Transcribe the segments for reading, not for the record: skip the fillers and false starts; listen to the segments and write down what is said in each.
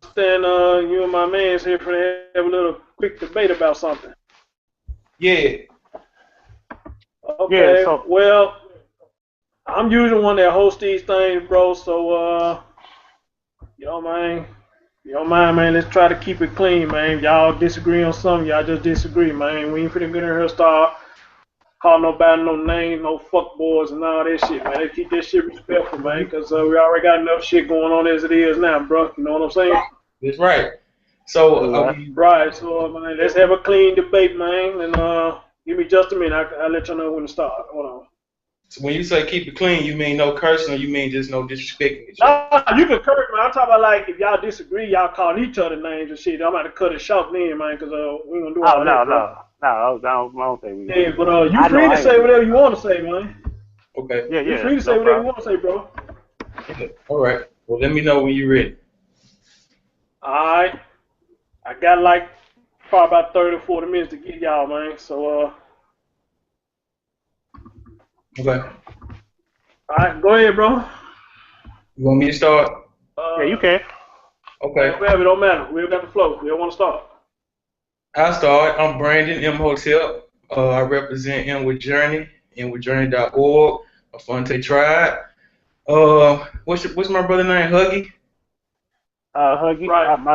understand you and my man's here for to have a little quick debate about something. Yeah. Okay, Yeah, so well, I'm usually one that hosts these things, bro. So, man, you don't mind, man. Let's try to keep it clean, man. If y'all disagree on something, y'all just disagree, man. We ain't finna get in here and start calling nobody no names, no fuck boys and all that shit, man. Let's keep this shit respectful, man, because we already got enough shit going on as it is now, bro. You know what I'm saying? That's right. So, Right. So, man, let's have a clean debate, man. And give me just a minute. I'll let you know when to start. Hold on. so when you say keep it clean, you mean no cursing or you mean just no disrespecting each other? Nah, you can curse, man. I'm talking about like if y'all disagree, y'all calling each other names and shit. I'm about to cut it short then, man, because we ain't gonna do all oh that, no bro. I don't think we Yeah, got. but you I know free to I say ain't. whatever you want to say, man. Okay. Yeah, You yeah, free to say no whatever you problem. want to say, bro. Yeah. All right. Well, let me know when you're ready. All right. I got like probably about 30 or 40 minutes to get y'all, man. So, Okay. all right, go ahead, bro. You want me to start? Yeah, you Uh, can. Okay. Whatever, it don't matter. We got the flow. We don't want to start. I'll start. I'm Brandon M. Hotel. I represent M with Journey, mwithjourney.org, a Fonte Tribe. What's my brother name? Huggie? Huggy. Right. My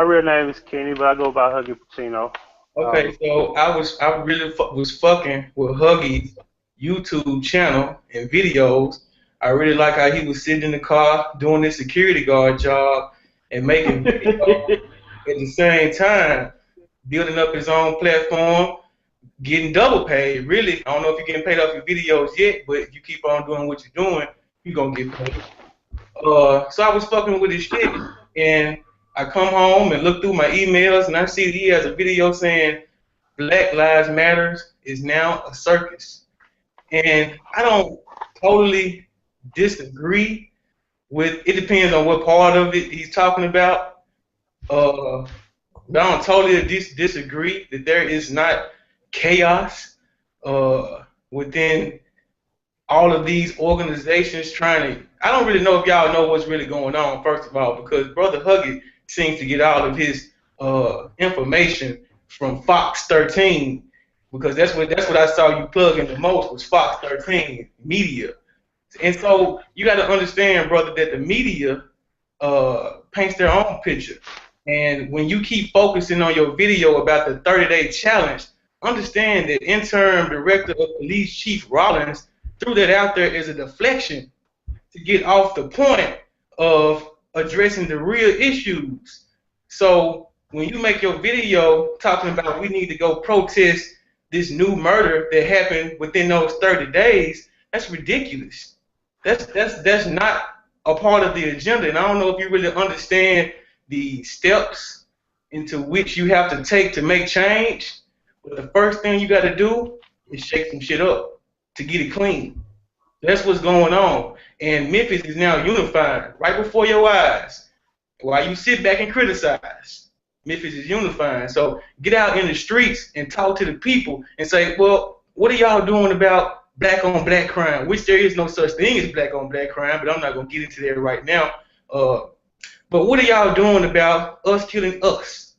real name is Kenny, but I go by Huggie Pacino. Okay, so I really was fucking with Huggie's YouTube channel and videos. I really like how he was sitting in the car doing this security guard job and making videos at the same time, building up his own platform, getting double paid. Really, I don't know if you're getting paid off your videos yet, but if you keep on doing what you're doing, you're gonna get paid. So I was fucking with his shit, and I come home and look through my emails, and I see he has a video saying Black Lives Matters is now a circus. And I don't totally disagree with it. Depends on what part of it he's talking about. But I don't totally disagree that there is not chaos within all of these organizations trying to. I don't really know if y'all know what's really going on, first of all, because Brother Huggy seems to get all of his information from Fox 13, because that's what I saw you plugging the most was Fox 13 media. And so you got to understand, brother, that the media paints their own picture. And when you keep focusing on your video about the 30-day challenge, understand that interim director of police Chief Rollins threw that out there as a deflection to get off the point of addressing the real issues. So when you make your video talking about we need to go protest this new murder that happened within those 30 days, that's ridiculous. That's not a part of the agenda. And I don't know if you really understand the steps into which you have to take to make change. But the first thing you got to do is shake some shit up to get it clean. That's what's going on. And Memphis is now unified right before your eyes. While you sit back and criticize, Memphis is unifying. So get out in the streets and talk to the people and say, well, what are y'all doing about black on black crime? Which there is no such thing as black on black crime, but I'm not going to get into that right now. But what are y'all doing about us killing us?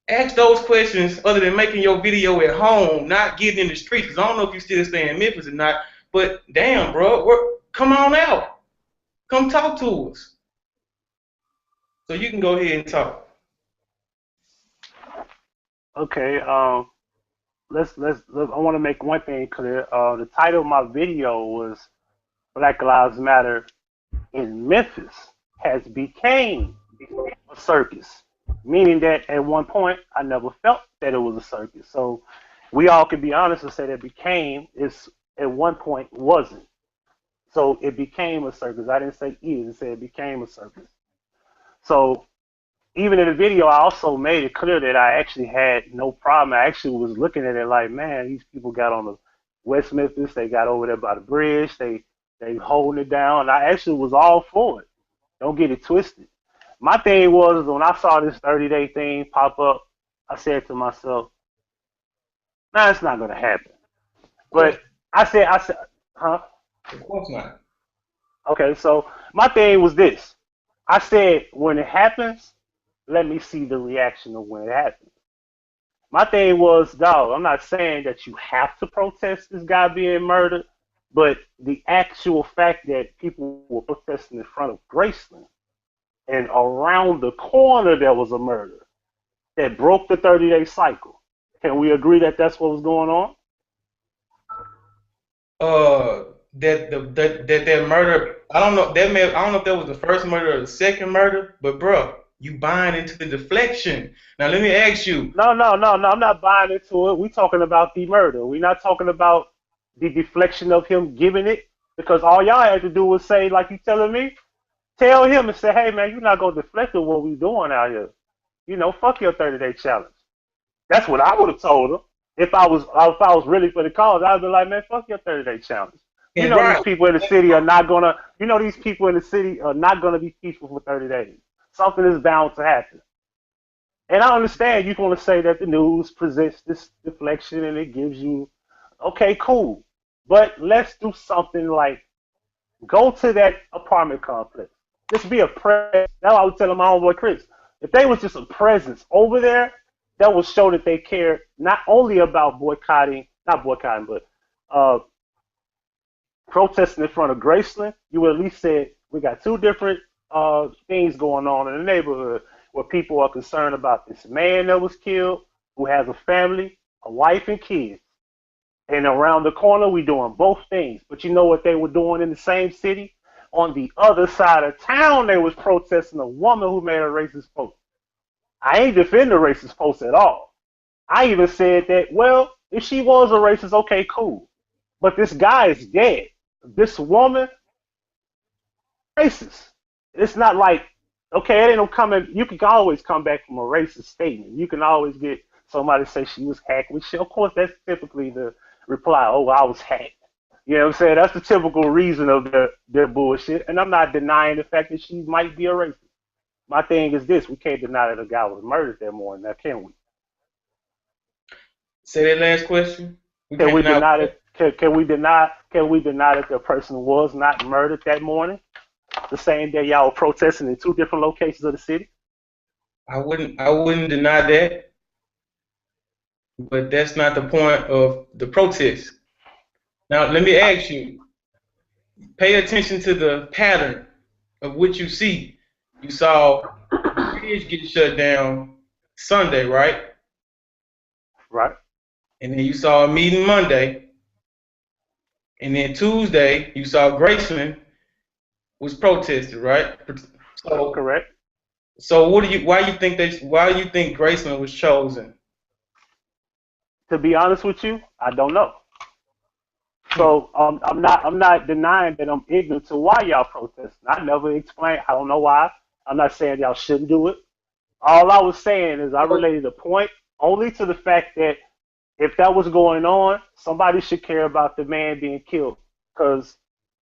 Ask those questions other than making your video at home, not getting in the streets. Because I don't know if you still stay in Memphis or not, but damn, bro, come on out. Come talk to us. So you can go ahead and talk. Okay. Let's. I want to make one thing clear. The title of my video was Black Lives Matter in Memphis has became a circus, meaning that at one point I never felt that it was a circus. So we all can be honest and say that became is at one point wasn't. So it became a circus. I didn't say is. I said it became a circus. So even in the video, I also made it clear that I actually had no problem. I actually was looking at it like, man, these people got on the West Memphis. They got over there by the bridge. They holding it down. I actually was all for it. Don't get it twisted. My thing was when I saw this 30-day thing pop up, I said to myself, nah, it's not gonna happen. But I said, huh? Of course not. Okay, so my thing was this. I said when it happens, let me see the reaction of when it happens. My thing was, dog, I'm not saying that you have to protest this guy being murdered, but the actual fact that people were protesting in front of Graceland and around the corner there was a murder that broke the 30-day cycle. Can we agree that that's what was going on? That murder, I don't know, I don't know if that was the first murder or the second murder, but bro, you buying into the deflection. Now let me ask you. No, I'm not buying into it. We talking about the murder. We're not talking about the deflection of him giving it, because all y'all had to do was say, like you telling me, tell him and say, hey man, you're not gonna deflect of what we doing out here. You know, fuck your 30-day challenge. That's what I would have told him. If I was really for the cause, I'd be like, man, fuck your 30-day challenge. You know, these people in the city are not gonna. You know, these people in the city are not gonna be peaceful for 30 days. Something is bound to happen. And I understand you're gonna say that the news presents this deflection and it gives you, okay, cool. But let's do something like go to that apartment complex. Just be a presence. That's what I was telling my homeboy Chris. If they was just a presence over there, that would show that they care not only about not boycotting, but protesting in front of Graceland. You would at least say we got two different things going on in the neighborhood where people are concerned about this man that was killed, who has a family, a wife and kids. And around the corner, we doing both things. But you know what they were doing in the same city? On the other side of town, they was protesting a woman who made a racist post. I ain't defend the racist post at all. I even said that, well, if she was a racist, okay, cool. But this guy is dead. This woman, racist. It's not like, okay, it ain't no coming. You can always come back from a racist statement. You can always get somebody to say she was hacked. Which, of course, that's typically the reply. Oh, I was hacked. You know what I'm saying? That's the typical reason of their bullshit. And I'm not denying the fact that she might be a racist. My thing is this: we can't deny that a guy was murdered that morning. Now, can we? Say that last question. Can we deny that? Can we deny that the person was not murdered that morning? The same day y'all were protesting in two different locations of the city? I wouldn't deny that. But that's not the point of the protest. Now let me ask you, pay attention to the pattern of what you see. You saw the bridge get shut down Sunday, right? Right. And then you saw a meeting Monday. And then Tuesday, you saw Graceland was protested, right? So correct. So why do you think Graceland was chosen? To be honest with you, I don't know. So I'm not denying that I'm ignorant to why y'all protesting. I never explained. I don't know why. I'm not saying y'all shouldn't do it. All I was saying is I related the point only to the fact that if that was going on, somebody should care about the man being killed. Because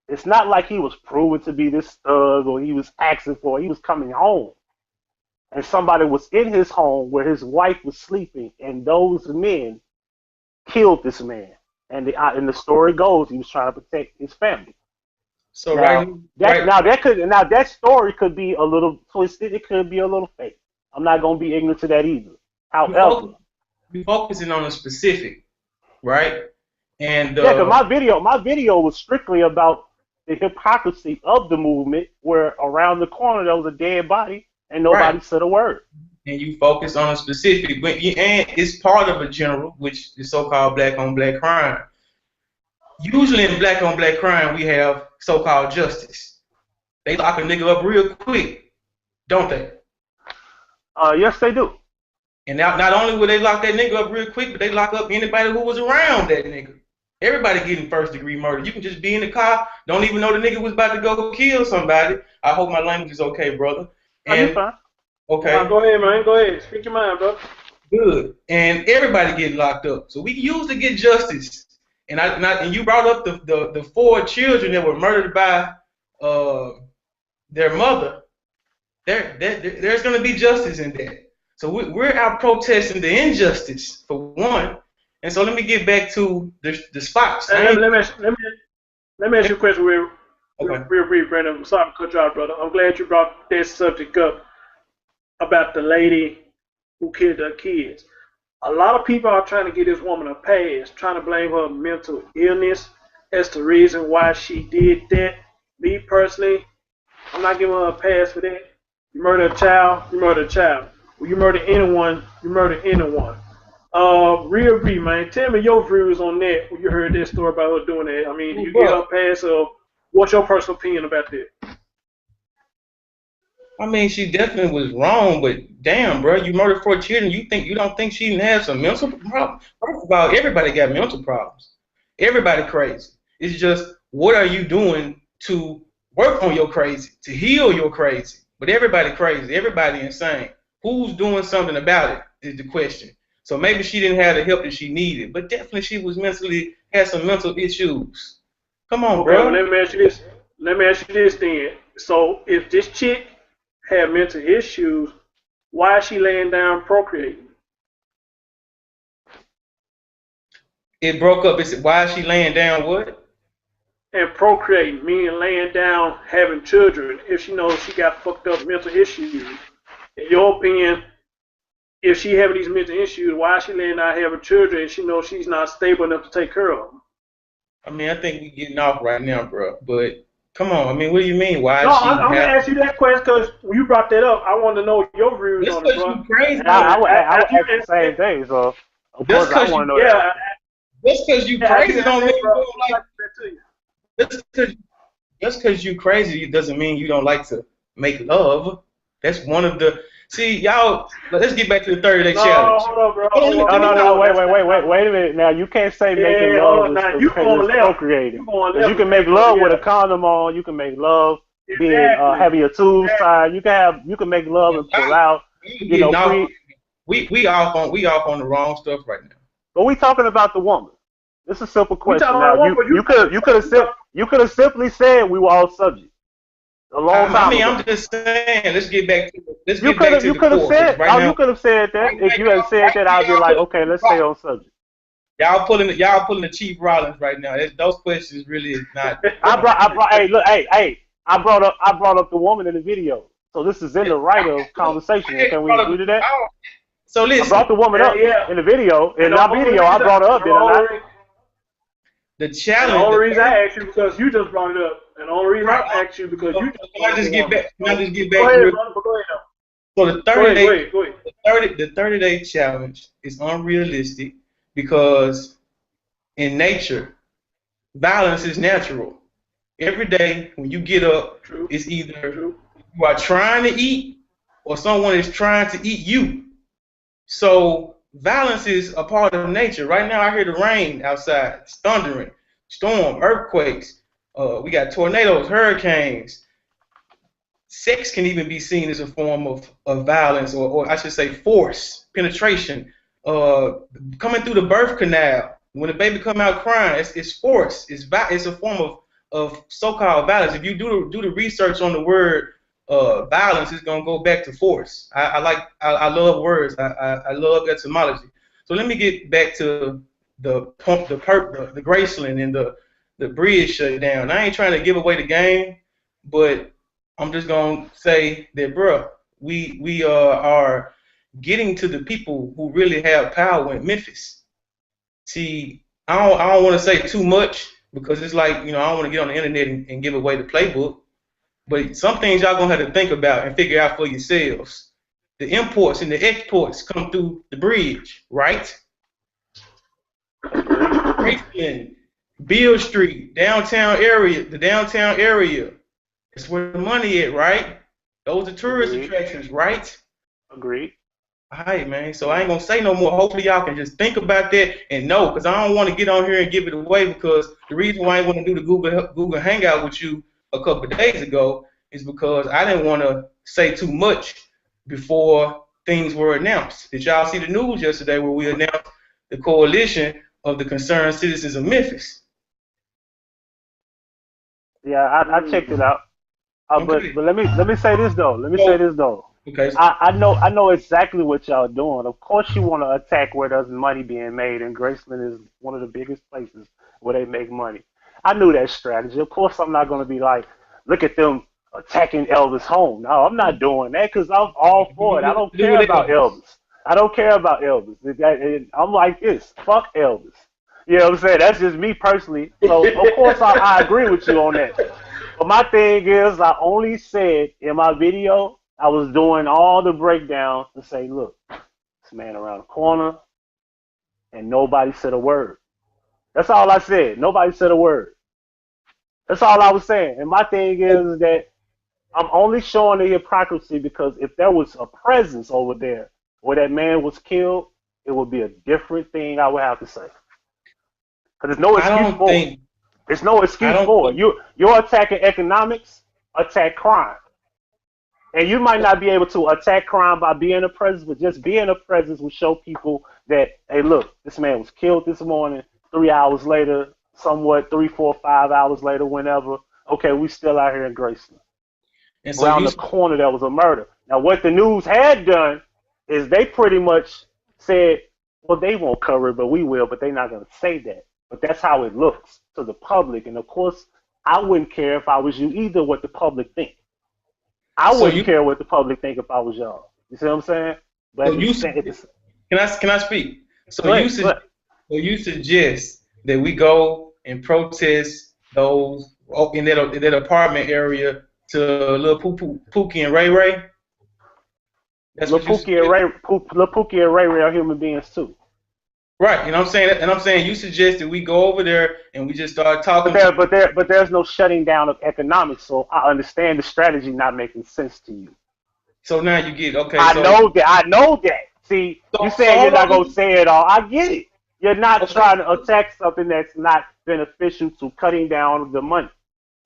it's not like he was proven to be this thug or he was asking for it. He was coming home. And somebody was in his home where his wife was sleeping, and those men killed this man. And the story goes he was trying to protect his family. So that story could be a little twisted. It could be a little fake. I'm not gonna be ignorant to that either. However, we focusing on a specific, right? And yeah, because my video was strictly about the hypocrisy of the movement, where around the corner there was a dead body and nobody said a word. And you focus on a specific, and it's part of a general, which is so-called black-on-black crime. Usually in black-on-black crime, we have so-called justice. They lock a nigga up real quick, don't they? Yes, they do. And not only will they lock that nigga up real quick, but they lock up anybody who was around that nigga. Everybody getting first-degree murder. You can just be in the car, don't even know the nigga was about to go kill somebody. I hope my language is okay, brother. And you fine. Okay. Go ahead, man. Go ahead. Speak your mind, bro. Good. And everybody getting locked up. So we use to get justice. And you brought up the 4 children that were murdered by their mother. There's going to be justice in that. So we're out protesting the injustice for one. And so let me get back to the spots. Let me ask you a question real brief, Brandon. I'm sorry to cut you out, brother. I'm glad you brought that subject up. about the lady who killed her kids. A lot of people are trying to get this woman a pass, trying to blame her mental illness as the reason why she did that. Me personally, I'm not giving her a pass for that. You murder a child, you murder a child. When you murder anyone, you murder anyone. Real B, man, tell me your views on that when you heard this story about her doing that. I mean, do you get her a pass, or what's your personal opinion about that? I mean, she definitely was wrong, but damn, bro, you murdered 4 children. You don't think she didn't have some mental problems? First of all, everybody got mental problems. Everybody crazy. It's just, what are you doing to work on your crazy, to heal your crazy? But everybody crazy, everybody insane. Who's doing something about it is the question. So maybe she didn't have the help that she needed, but definitely she was had some mental issues. Come on, bro. Well, let me ask you this. Let me ask you this then. So if this chick had mental issues, why is she laying down procreating? It broke up. It's why is she laying down what? And procreating, meaning laying down, having children, if she knows she got fucked up mental issues. In your opinion, if she having these mental issues, why is she laying down having children and she knows she's not stable enough to take care of them? I mean, I think we're getting off right now, bro. But come on, I mean, what do you mean? Why? No, I'm gonna ask you that question because when you brought that up, I want to know your views on it, bro. You crazy. I would ask the same thing. So of course I want to know that. Just because you crazy don't mean you don't like that. Just because you crazy doesn't mean you don't like to make love. That's one of the. See, y'all, let's get back to the 30-day challenge. Hold on, bro. No, wait a minute. Now, you can't say making love is procreating. You can make love with a condom on. You can make love being having your tubes tied. You can make love and pull out. You know, we off on the wrong stuff right now. But we talking about the woman. This is a simple question. Now, you could have simply said we were all subject. A long time ago. I'm just saying. Let's get back to the You could have said. You could have said that. If you had said that, I'd be like, okay, let's stay on subject. Y'all pulling the Chief Rollins right now. Those questions really is not. I brought up the woman in the video. So this is in the right of conversation. Can we agree to that? So listen. I brought the woman up in the video. In our video, I brought her up. Did I not? The challenge. The only reason I asked you because you just brought it up. And the only reason I asked you because you just. Can I just get back? Go ahead, brother. Go ahead. So the 30-day challenge is unrealistic because in nature, violence is natural. Every day when you get up, it's either you are trying to eat or someone is trying to eat you. So violence is a part of nature. Right now I hear the rain outside. It's thundering, storm, earthquakes. We got tornadoes, hurricanes. Sex can even be seen as a form of violence, or I should say force, penetration. Coming through the birth canal, when the baby come out crying, it's force. It's a form of so-called violence. If you do the research on the word violence, it's gonna go back to force. I love words. I love etymology. So let me get back to the Graceland and the bridge shut down. I ain't trying to give away the game, but I'm just gonna say that, bro, we are getting to the people who really have power in Memphis. See, I don't want to say too much because it's like, I don't want to get on the internet and give away the playbook. But some things y'all gonna have to think about and figure out for yourselves. The imports and the exports come through the bridge, right? Graceland, Beale Street, downtown area, the downtown area. That's where the money at, right? Those are tourist attractions, right? Agreed. All right, man. So I ain't gonna say no more. Hopefully y'all can just think about that and know, because I don't want to get on here and give it away, because the reason why I want to do the Google Hangout with you a couple of days ago is because I didn't want to say too much before things were announced. Did y'all see the news yesterday where we announced the coalition of the concerned citizens of Memphis? Yeah, I checked it out. Okay. But let me say this though. Okay. I know exactly what y'all doing. Of course you want to attack where there's money being made, and Graceland is one of the biggest places where they make money. I knew that strategy. Of course I'm not going to be like, look at them attacking Elvis' home. No, I'm not doing that because I'm all for it. I don't care about Elvis. I don't care about Elvis. I'm like this. Fuck Elvis. You know what I'm saying? That's just me personally. So, of course, I agree with you on that. But my thing is, I only said in my video, I was doing all the breakdowns to say, look, this man around the corner, and nobody said a word. That's all I said. Nobody said a word. That's all I was saying. And my thing is that I'm only showing the hypocrisy because if there was a presence over there where that man was killed, it would be a different thing I would have to say. Because there's no excuse for it. There's no excuse for it. You're attacking economics, attack crime. And you might not be able to attack crime by being a presence, but just being a presence will show people that, hey, look, this man was killed this morning, 3 hours later, somewhat 3, 4, 5 hours later, whenever. Okay, we still out here in Graceland. And so around the corner, there was a murder. Now, what the news had done is they pretty much said, well, they won't cover it, but we will, but they're not going to say that. But that's how it looks to the public. And, of course, I wouldn't care if I was you either what the public think. I wouldn't care what the public think if I was y'all. You see what I'm saying? But can I speak? So you suggest that we go and protest those in that apartment area to Lil Pookie and Ray Ray? That's Lil Pookie and Ray Ray are human beings too. Right, you know what I'm saying? And I'm saying you suggest that we go over there and we just start talking. But there's no shutting down of economics, so I understand the strategy not making sense to you. So now you get okay. I know that. See, you saying you're not gonna say it all. I get it. You're not trying to attack something that's not beneficial to cutting down the money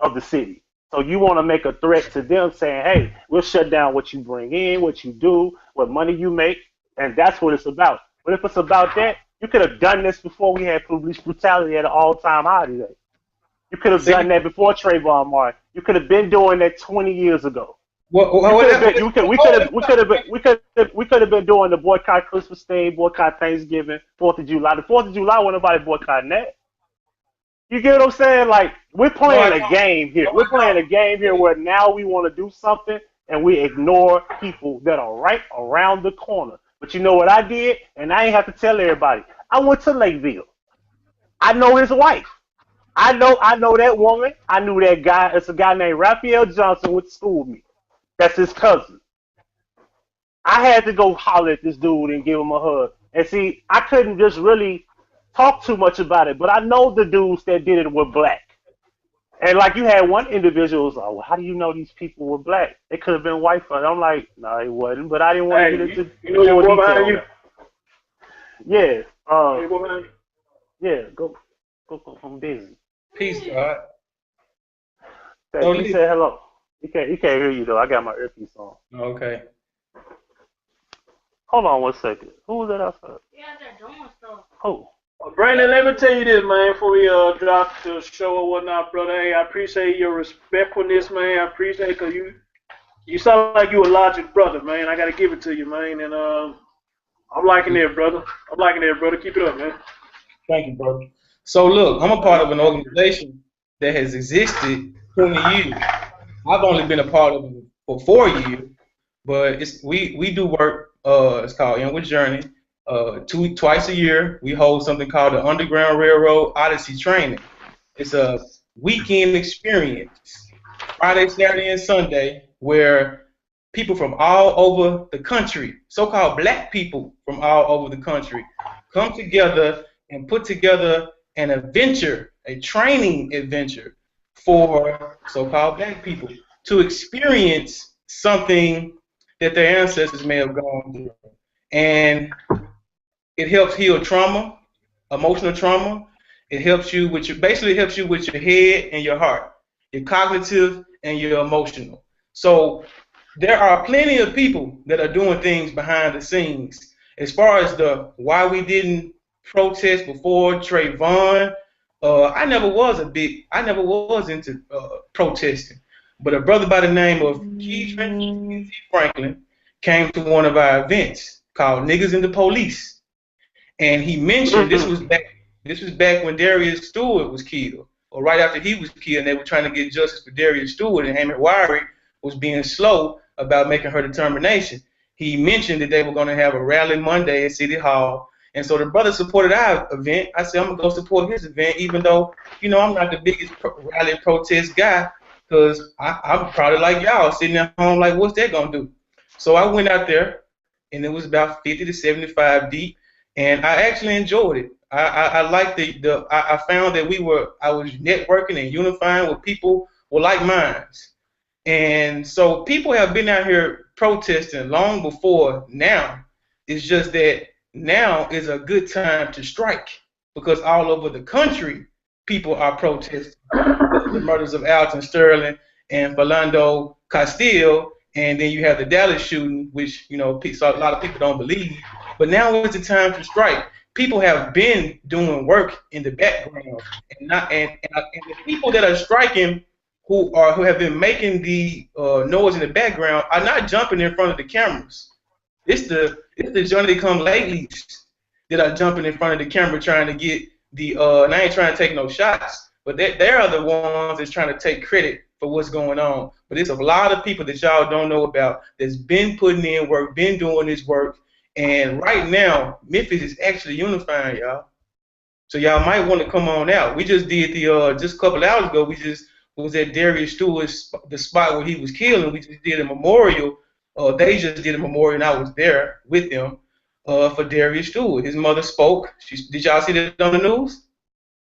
of the city. So you want to make a threat to them saying, hey, we'll shut down what you bring in, what you do, what money you make, and that's what it's about. But if it's about that, you could have done this before we had police brutality at an all-time high today. You could have done that before Trayvon Martin. You could have been doing that 20 years ago. We could have been doing the boycott Christmas thing, boycott Thanksgiving, 4th of July. The 4th of July, wasn't nobody boycotting that. You get what I'm saying? Like, we're playing a game here. We're playing a game here where now we want to do something and we ignore people that are right around the corner. But you know what I did? And I ain't have to tell everybody. I went to Lakeville. I know his wife. I know that woman. I knew that guy. It's a guy named Raphael Johnson went to school with me. That's his cousin. I had to go holler at this dude and give him a hug. And see, I couldn't just really talk too much about it, but I know the dudes that did it were black. And like you had one individual was like, well, how do you know these people were black? They could have been white. And I'm like, no, it wasn't. But I didn't want to get into more detail. Yeah. Yeah. Go. I'm busy. Peace, God. He said hello. He can't hear you though. I got my earpiece on. Okay. Hold on 1 second. Who was that outside? Yeah, they're doing stuff. Oh. Brandon, let me tell you this, man, before we drop the show or whatnot, brother. Hey, I appreciate your respectfulness, man. I appreciate it because you sound like you a logic brother, man. I got to give it to you, man. And I'm liking it, brother. Keep it up, man. Thank you, brother. So, look, I'm a part of an organization that has existed 20 years. I've only been a part of it for 4 years, but we do work. It's called Inward Journey. Twice a year, we hold something called the Underground Railroad Odyssey Training. It's a weekend experience, Friday, Saturday, and Sunday, where people from all over the country, so-called black people from all over the country, come together and put together an adventure, a training adventure for so-called black people to experience something that their ancestors may have gone through. And it helps heal trauma, emotional trauma. It helps you with basically helps you with your head and your heart, your cognitive and your emotional. So there are plenty of people that are doing things behind the scenes. As far as the why we didn't protest before Trayvon, I never was into protesting. But a brother by the name of Keith Franklin came to one of our events called Niggas and the Police. And he mentioned this was back when Darius Stewart was killed, or right after he was killed, and they were trying to get justice for Darius Stewart and Emmett Wiry, was being slow about making her determination. He mentioned that they were going to have a rally Monday at City Hall. And so the brother supported our event. I said, I'm going to go support his event, even though, you know, I'm not the biggest rally protest guy, because I'm probably like y'all, sitting at home like, what's that going to do? So I went out there, and it was about 50 to 75 deep, and I actually enjoyed it. I liked I found that I was networking and unifying with people with like minds. And so people have been out here protesting long before now. It's just that now is a good time to strike, because all over the country people are protesting the murders of Alton Sterling and Philando Castile, and then you have the Dallas shooting, which, you know, a lot of people don't believe. But now is the time to strike. People have been doing work in the background, and the people that are striking, who have been making the noise in the background, are not jumping in front of the cameras. It's the Johnny come latelys that are jumping in front of the camera trying to get the and I ain't trying to take no shots, but they are the ones that's trying to take credit for what's going on. But there's a lot of people that y'all don't know about that's been putting in work, been doing this work, and right now Memphis is actually unifying, y'all. So y'all might want to come on out. We just did just a couple hours ago. We just was at Darius Stewart's, the spot where he was killed, and we just did a memorial. They just did a memorial, and I was there with them for Darius Stewart. His mother spoke. Did y'all see that on the news?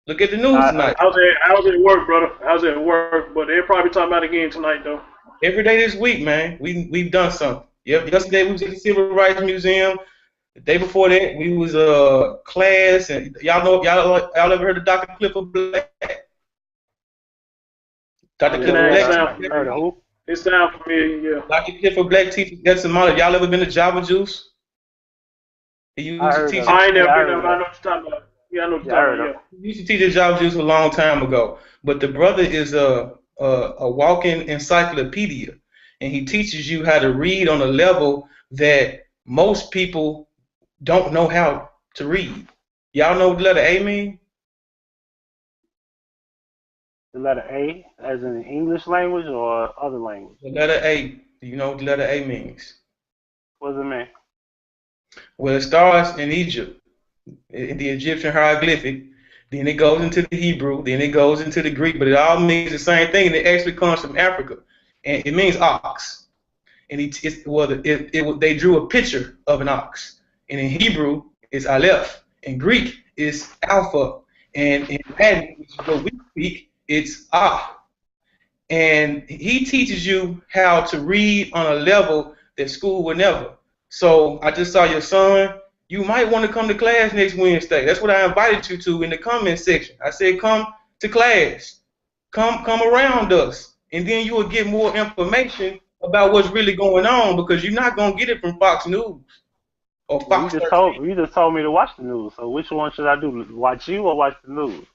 Look at the news tonight. I was at work, brother. I was at work, but they're probably talking about it again tonight, though. Every day this week, man, we've done something. Yep. Yesterday we was at the Civil Rights Museum. The day before that we was class, and y'all ever heard of Dr. Clifford Black? Dr. Clifford Black. Heard of who? It sounds familiar, yeah. Dr. Clifford Black teaches Guatemala. Y'all ever been to Java Juice? He used to teach. I ain't never been there, but I know what you're talking about. Yeah, I know what you're talking about. He used to teach at Java Juice a long time ago. But the brother is a walking encyclopedia, and he teaches you how to read on a level that most people don't know how to read. Y'all know what the letter A mean? The letter A, as in the English language or other language? The letter A. Do you know what the letter A means? What does it mean? Well, it starts in Egypt, in the Egyptian hieroglyphic. Then it goes into the Hebrew. Then it goes into the Greek. But it all means the same thing, and it actually comes from Africa. And it means ox. And they drew a picture of an ox. And in Hebrew, it's Aleph. In Greek, it's Alpha. And in Latin, which is what we speak, it's Ah. And he teaches you how to read on a level that school would never. So I just saw your son. You might want to come to class next Wednesday. That's what I invited you to in the comment section. I said, come to class. Come around us. And then you will get more information about what's really going on, because you're not going to get it from Fox News or Fox. You just told me to watch the news. So which one should I do? Watch you or watch the news?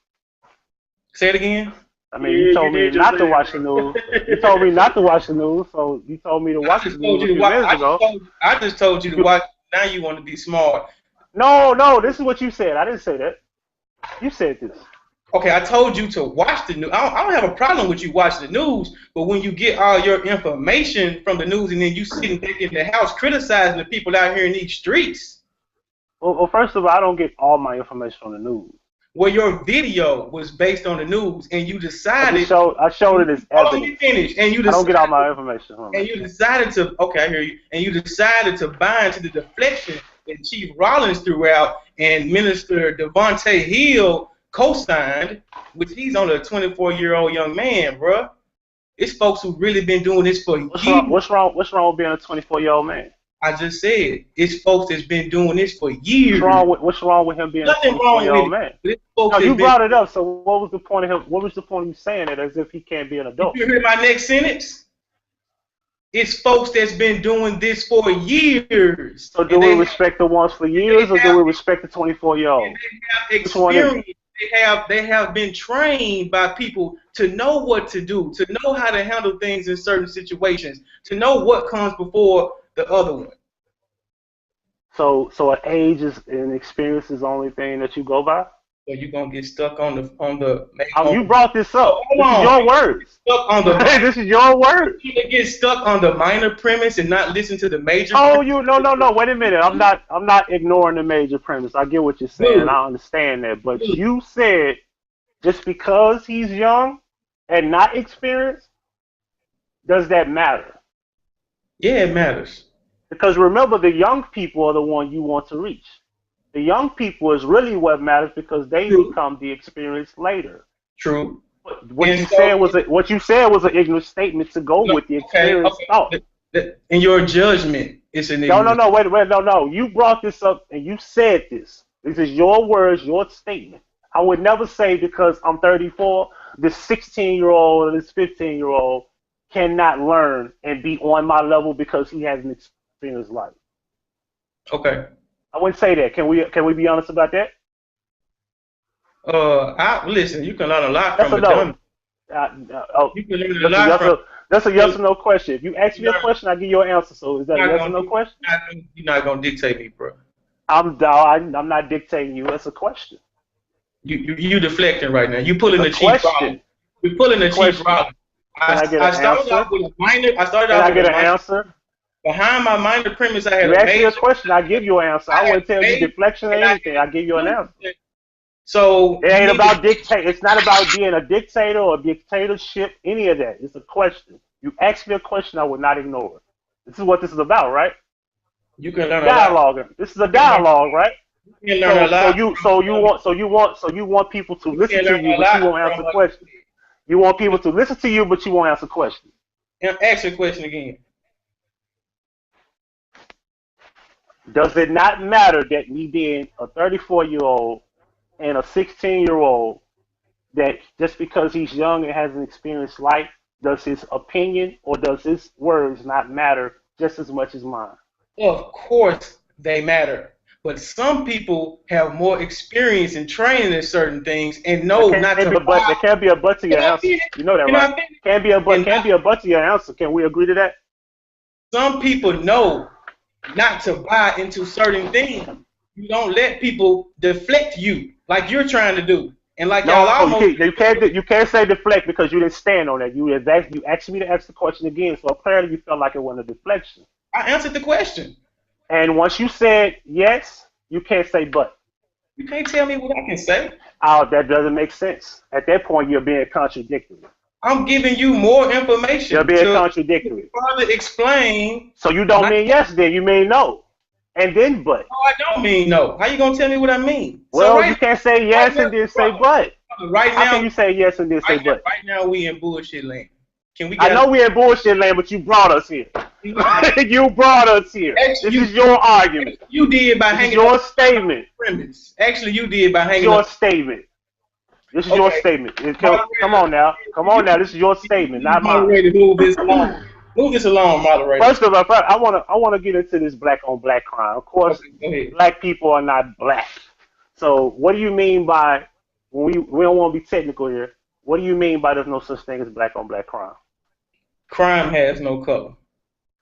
Say it again. I mean, you told me not to watch the news. You told me not to watch the news, so you told me to watch the news a few minutes ago. I just told you to watch. Now you want to be smart. No, this is what you said. I didn't say that. You said this. Okay, I told you to watch the news. I don't have a problem with you watching the news, but when you get all your information from the news and then you sitting back in the house criticizing the people out here in these streets. Well, first of all, I don't get all my information on the news. Well, your video was based on the news, and you decided. I showed it as evidence. Let me finish. And you I don't get all my information from it. And you decided to. Okay, I hear you. And you decided to buy into the deflection that Chief Rollins threw out, and Minister Devontae Hill co-signed, which he's only a 24-year-old young man, bruh. It's folks who really been doing this for years. What's wrong with being a 24-year-old man? I just said it's folks that's been doing this for years. What's wrong with him being a 24-year-old man? No, you brought it up. So what was the point of him? What was the point of you saying it as if he can't be an adult? Did you hear my next sentence? It's folks that's been doing this for years. So do we respect the ones for years, or do we respect the 24-year-old? They have experience. They have been trained by people to know what to do, to know how to handle things in certain situations, to know what comes before the other one. So an age and experience is the only thing that you go by? So you're gonna get stuck on the You brought this up. Hold This on. is your words. Stuck on the This is your words. you get stuck on the minor premise and not listen to the major. Oh, no. Wait a minute. I'm not ignoring the major premise. I get what you're saying. I understand that. But you said just because he's young and not experienced, does that matter? Yeah, it matters. Because remember, the young people are the one you want to reach. The young people is really what matters because they become the experience later. True. What you said was an ignorant statement to go with the experience thought. In your judgment, it's an ignorant. No, wait, no. You brought this up and you said this. This is your words, your statement. I would never say because I'm 34, this 16-year-old or this 15-year-old cannot learn and be on my level because he hasn't experienced life. Okay. I wouldn't say that. Can we be honest about that? Listen. You can learn a lot from a dummy. You can learn a lot from. That's a yes or no question. If you ask me a question, I give you an answer. So is that a yes or no question? You're not gonna dictate me, bro. I'm not dictating you. It's a question. You deflecting right now. You pulling the cheap route. You're pulling the cheap route. I started off with a minor. Can I get an answer? Behind my minor premise, I had you ask me a question, I give you an answer. I wouldn't tell you deflection or anything. I give you an answer. So it ain't about dictate. It's not about being a dictator or a dictatorship. Any of that. It's a question. You ask me a question, I would not ignore it. This is what this is about, right? You can learn dialogue. A lot. This is a dialogue, right? You can learn a lot. So you want people to listen to you, but you won't answer questions. You want people to listen to you, but you won't answer questions. Ask your question again. Does it not matter that me being a 34-year-old and a 16-year-old, that just because he's young and hasn't experienced life, does his opinion or does his words not matter just as much as mine? Of course they matter. But some people have more experience in training in certain things and know not to. There can't be a but to your answer. You know that, right? Can't be a but to your answer. Can we agree to that? Some people know not to buy into certain things. You don't let people deflect you like you're trying to do. And like you can't say deflect because you didn't stand on that. You asked me to ask the question again, so apparently you felt like it wasn't a deflection. I answered the question. And once you said yes, you can't say but. You can't tell me what I can say. Oh, that doesn't make sense. At that point, you're being contradictory. I'm giving you more information. You're being contradictory. Further explain. So you don't mean yes, then you mean no, and then but. No, I don't mean no. How you gonna tell me what I mean? Well, you can't say yes and then say but. Right now, how can you say yes and then say but? Right now, we in bullshit land. I know we in bullshit land, but you brought us here. You brought us here. This is your argument. You did by hanging. Your statement. Actually, you did by hanging. Your statement. This is your statement. Come on now. This is your statement, not mine. Moderator, move this along. Move this along, moderator. First of all, I want to get into this black on black crime. Of course, black people are not black. So, what do you mean by we don't want to be technical here? What do you mean by there's no such thing as black on black crime? Crime has no color.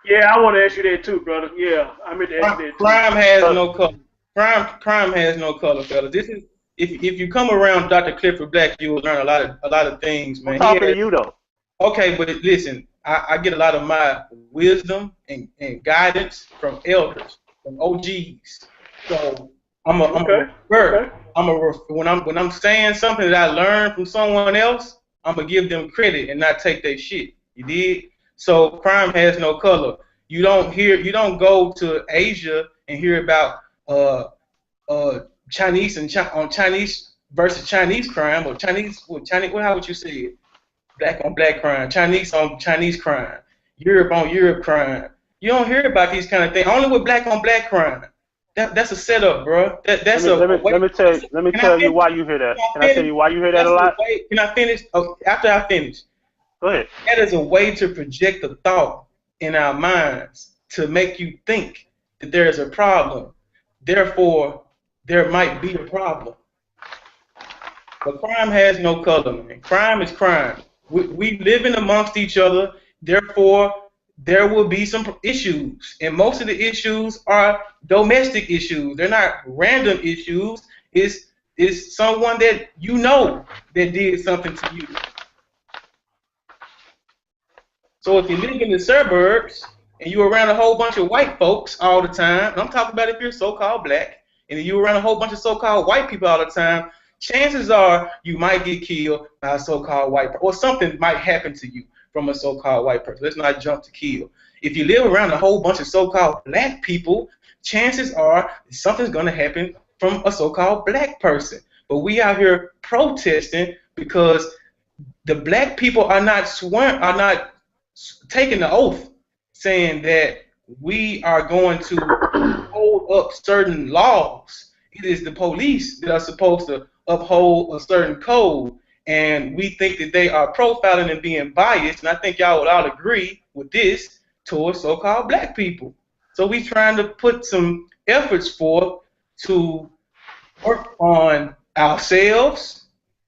Yeah, I want to ask you that too, brother. Yeah, I meant to ask you that too. Crime has no color. Crime has no color, fellas. This is if you come around Dr. Clifford Black, you will learn a lot of things, man. I'm talking to you though. Okay, but listen, I get a lot of my wisdom and guidance from elders, from OGs. So when I'm saying something that I learned from someone else, I'm gonna give them credit and not take their shit. You did? So crime has no color. You don't go to Asia and hear about Chinese versus Chinese crime or how would you say it? Black on black crime, Chinese on Chinese crime, Europe on Europe crime. You don't hear about these kind of things. Only with black on black crime. That's a setup, bro. Let me tell you why you hear that. Can I tell you why you hear that a lot? Can I finish? Oh, after I finish. Go ahead. That is a way to project a thought in our minds to make you think that there is a problem. Therefore, there might be a problem. But crime has no color, man. Crime is crime. We live in amongst each other. Therefore, there will be some issues. And most of the issues are domestic issues. They're not random issues. It's is someone that you know that did something to you. So if you live in the suburbs and you're around a whole bunch of white folks all the time, and I'm talking about if you're so-called black, and you're around a whole bunch of so-called white people all the time, chances are you might get killed by a so-called white person, or something might happen to you from a so-called white person. Let's not jump to kill. If you live around a whole bunch of so-called black people, chances are something's going to happen from a so-called black person. But we out here protesting because the black people are not taking the oath saying that we are going to hold up certain laws. It is the police that are supposed to uphold a certain code, and we think that they are profiling and being biased, and I think y'all would all agree with this, towards so-called black people. So we trying to put some efforts forth to work on ourselves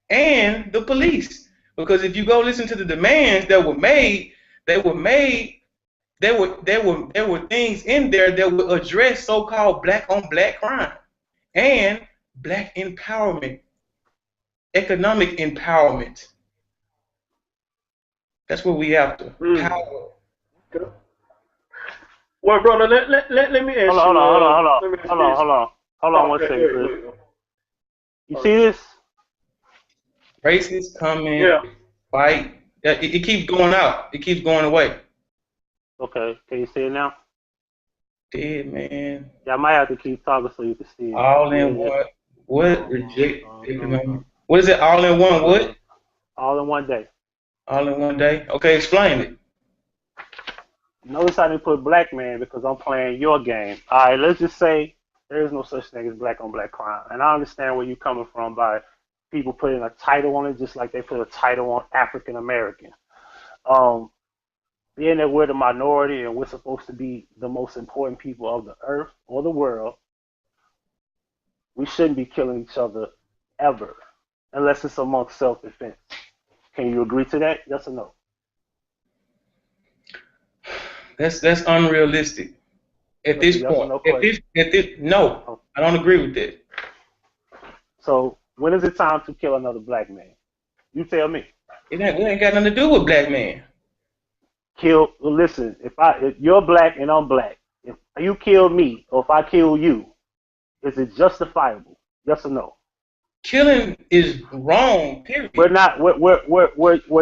and the police. Because if you go listen to the demands that were made, there were things in there that would address so-called black-on-black crime and black empowerment, economic empowerment. That's what we after. Power. Well, brother, let me ask you. Hold on 1 second, Chris. You see this? Racist comment, fight. It keeps going out. It keeps going away. Okay, can you see it now? Dead man. Yeah, I might have to keep talking so you can see it. All in one. What? Reject. What is it? All in one what? All in one day. All in one day? Okay, explain it. Notice I didn't put black man because I'm playing your game. All right, let's just say there is no such thing as black-on-black crime. And I understand where you're coming from by people putting a title on it just like they put a title on African American. Being that we're the minority and we're supposed to be the most important people of the earth or the world, we shouldn't be killing each other ever unless it's amongst self-defense. Can you agree to that? Yes or no? That's unrealistic. At this point. No, I don't agree with that. So when is it time to kill another black man? You tell me. It ain't got nothing to do with black man. Listen, if you're black and I'm black, if you kill me or if I kill you, is it justifiable? Yes or no? Killing is wrong, period. We're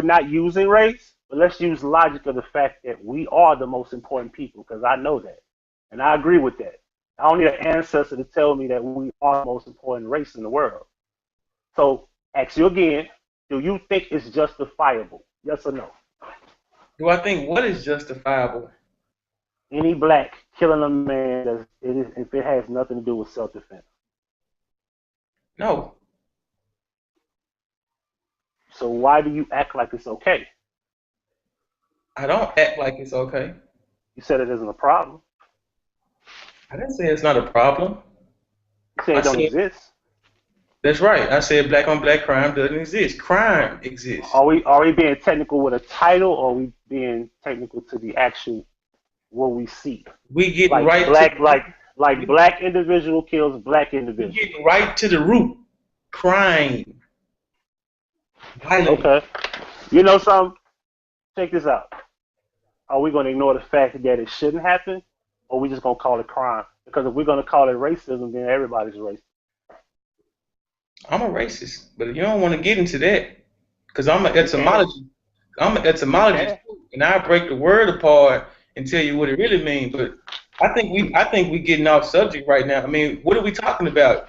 not using race, but let's use logic of the fact that we are the most important people, because I know that. And I agree with that. I don't need an ancestor to tell me that we are the most important race in the world. So, ask you again, do you think it's justifiable? Yes or no? Do I think what is justifiable? Any black killing a man if it has nothing to do with self-defense? No. So why do you act like it's okay? I don't act like it's okay. You said it isn't a problem. I didn't say it's not a problem. You said it don't exist. That's right. I said black-on-black crime doesn't exist. Crime exists. Are we being technical with a title, or are we being technical to the actual what we see? We get like right black, to like black individual kills black individual. We get right to the root. Crime. Violence. Okay. You know something? Check this out. Are we going to ignore the fact that it shouldn't happen, or are we just going to call it crime? Because if we're going to call it racism, then everybody's racist. I'm a racist, but you don't want to get into that because I'm an etymologist. I'm an etymologist, and I break the word apart and tell you what it really means. But I think we getting off subject right now. I mean, what are we talking about?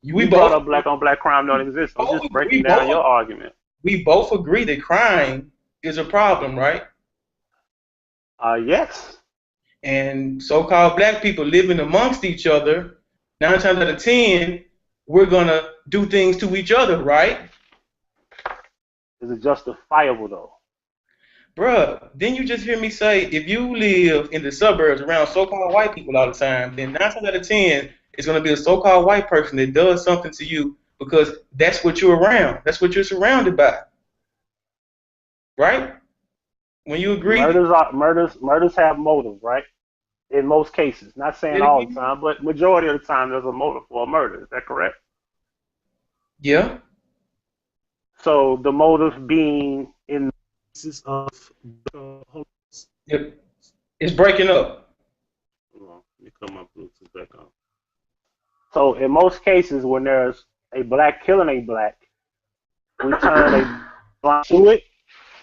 We brought up black-on-black crime don't exist. I'm just breaking down your argument. We both agree that crime is a problem, right? Yes. And so-called black people living amongst each other, 9 times out of 10, we're gonna do things to each other, right? Is it justifiable though? Bruh, didn't you just hear me say if you live in the suburbs around so-called white people all the time, then 9 times out of 10 it's gonna be a so-called white person that does something to you because that's what you're around. That's what you're surrounded by. Right? When you agree. Murders have motive, right? In most cases. Not saying all the time, but majority of the time there's a motive for a murder. Is that correct? Yeah. So the motive being in cases of Yep. It's breaking up. let me cut my Bluetooth back on. So in most cases, when there's a black killing a black, we turn a black to it,